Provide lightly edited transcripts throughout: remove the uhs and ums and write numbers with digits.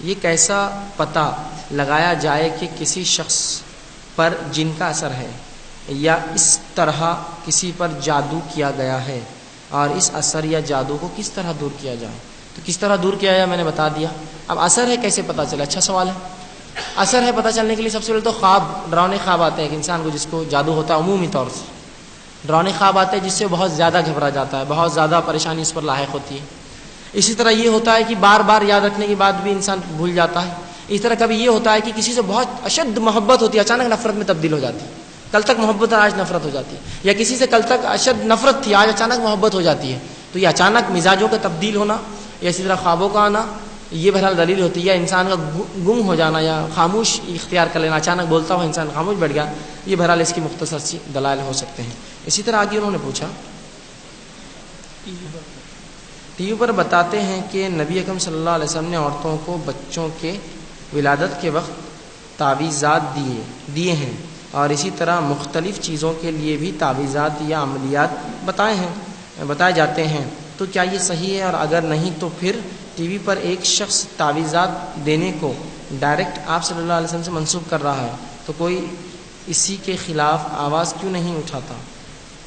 یہ کیسا پتہ لگایا جائے کہ کسی شخص پر جن کا اثر ہے یا اس طرح کسی پر جادو کیا گیا ہے، اور اس اثر یا جادو کو کس طرح دور کیا جائے؟ تو کس طرح دور کیا جائے میں نے بتا دیا. اب اثر ہے کیسے پتہ چلے؟ اچھا سوال ہے. اثر ہے پتہ چلنے کے لیے سب سے پہلے تو خواب، ڈراؤنے خواب آتے ہیں ایک انسان کو جس کو جادو ہوتا ہے. عمومی طور سے ڈراؤنے خواب آتے ہیں جس سے بہت زیادہ گھبرا جاتا ہے، بہت زیادہ پریشانی اس پر لاحق ہوتی ہے. اسی طرح یہ ہوتا ہے کہ بار بار یاد رکھنے کے بعد بھی انسان بھول جاتا ہے. اس طرح کبھی یہ ہوتا ہے کہ کسی سے بہت اشد محبت ہوتی ہے، اچانک نفرت میں تبدیل ہو جاتی ہے. کل تک محبت ہے، آج نفرت ہو جاتی ہے. یا کسی سے کل تک اشد نفرت تھی، آج اچانک محبت ہو جاتی ہے. تو یہ اچانک مزاجوں کا تبدیل ہونا یا اسی طرح خوابوں کا آنا، یہ بہرحال دلیل ہوتی ہے. یا انسان کا گم ہو جانا یا خاموش اختیار کر لینا، اچانک بولتا ہوا انسان خاموش بیٹھ گیا، یہ بہرحال اس کی مختصر سی دلائل ہو سکتے ہیں. اسی طرح آگے انہوں نے پوچھا، ٹی وی پر بتاتے ہیں کہ نبی اکرم صلی اللہ علیہ وسلم نے عورتوں کو بچوں کے ولادت کے وقت تعویذات دیے ہیں، اور اسی طرح مختلف چیزوں کے لیے بھی تعویذات یا عملیات بتائے جاتے ہیں. تو کیا یہ صحیح ہے؟ اور اگر نہیں تو پھر ٹی وی پر ایک شخص تعویذات دینے کو ڈائریکٹ آپ صلی اللہ علیہ وسلم سے منسوب کر رہا ہے، تو کوئی اسی کے خلاف آواز کیوں نہیں اٹھاتا؟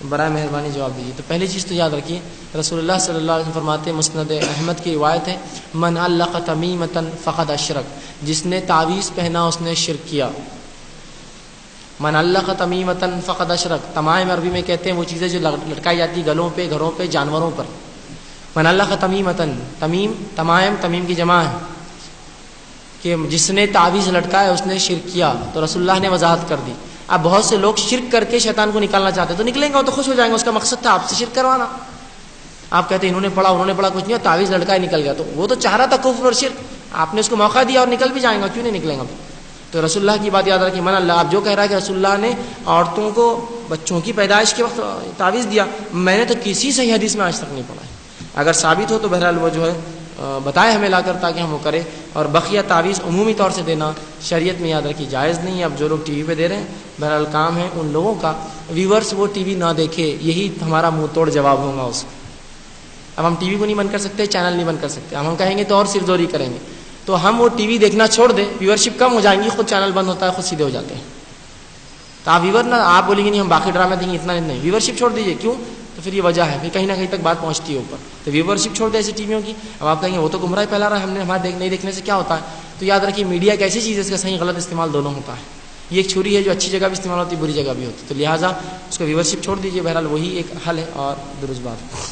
برائے مہربانی جواب دیجیے. تو پہلی چیز تو یاد رکھیے، رسول اللہ صلی اللہ علیہ وسلم فرماتے ہیں، مسند احمد کی روایت ہے، من علق تمیمۃ فقد اشرک، جس نے تعویذ پہنا اس نے شرک کیا. من علق تمیمۃ فقد اشرک، تمائم عربی میں کہتے ہیں وہ چیزیں جو لٹکائی جاتی گلوں پہ، گھروں پہ، جانوروں پر. من علق تمیمۃ، تمیم تمیم کی جمع ہے کہ جس نے تعویذ لٹکایا اس نے شرک کیا. تو رسول اللہ نے وضاحت کر دی. اب بہت سے لوگ شرک کر کے شیطان کو نکالنا چاہتے ہیں، تو نکلیں گے وہ تو خوش ہو جائیں گے، اس کا مقصد تھا آپ سے شرک کروانا. آپ کہتے ہیں انہوں نے پڑھا کچھ نہیں، تعویذ لٹکایا نکل گیا، تو وہ تو چاہ رہا تھا کفر اور شرک، آپ نے اس کو موقع دیا اور نکل بھی جائیں گا، کیوں نہیں نکلیں گا؟ تو رسول اللہ کی بات یاد رکھیں. من اللہ، آپ جو کہہ رہا ہے کہ رسول اللہ نے عورتوں کو بچوں کی پیدائش کے وقت تعویذ دیا، میں نے تو کسی صحیح حدیث میں آج تک نہیں پڑھا ہے. اگر ثابت ہو تو بہرحال وہ جو ہے بتائے ہمیں لا کر تاکہ ہم وہ کریں. اور بقیہ تعویذ عمومی طور سے دینا شریعت میں یاد رکھی جائز نہیں ہے. اب جو لوگ ٹی وی پہ دے رہے ہیں بہرحال کام ہے ان لوگوں کا، ویورز وہ ٹی وی نہ دیکھے، یہی ہمارا منہ توڑ جواب ہوگا اس کو. اب ہم ٹی وی کو نہیں بند کر سکتے، چینل نہیں بند کر سکتے. ہم کہیں گے تو اور صرف زوری کریں گے، تو ہم وہ ٹی وی دیکھنا چھوڑ دیں، ویورشپ کم ہو جائیں گی، خود چینل بند ہوتا ہے، خود سیدھے ہو جاتے ہیں. تو آپ ویور نہ، آپ بولیں گے نہیں ہم باقی ڈرامے دیں گے، اتنا نہیں، ویورشپ چھوڑ دیجیے. کیوں؟ تو پھر یہ وجہ ہے، پھر کہیں نہ کہیں تک بات پہنچتی ہے اوپر. تو ویورشپ چھوڑ دیں ایسی ٹی ویوں کی. اب آپ کہیں گے وہ تو گمراہی پھیلا رہا ہے، ہم نے ہمارے نہیں دیکھنے سے کیا ہوتا ہے؟ تو یاد رکھیے میڈیا ایک ایسی چیز ہے اس کا صحیح غلط استعمال دونوں ہوتا ہے. یہ ایک چھری ہے جو اچھی جگہ بھی استعمال ہوتی ہے، بری جگہ بھی ہوتی ہے. تو لہٰذا اس کو ویورشپ چھوڑ دیجیے، بہرحال وہی ایک حل ہے اور درست بات ہے.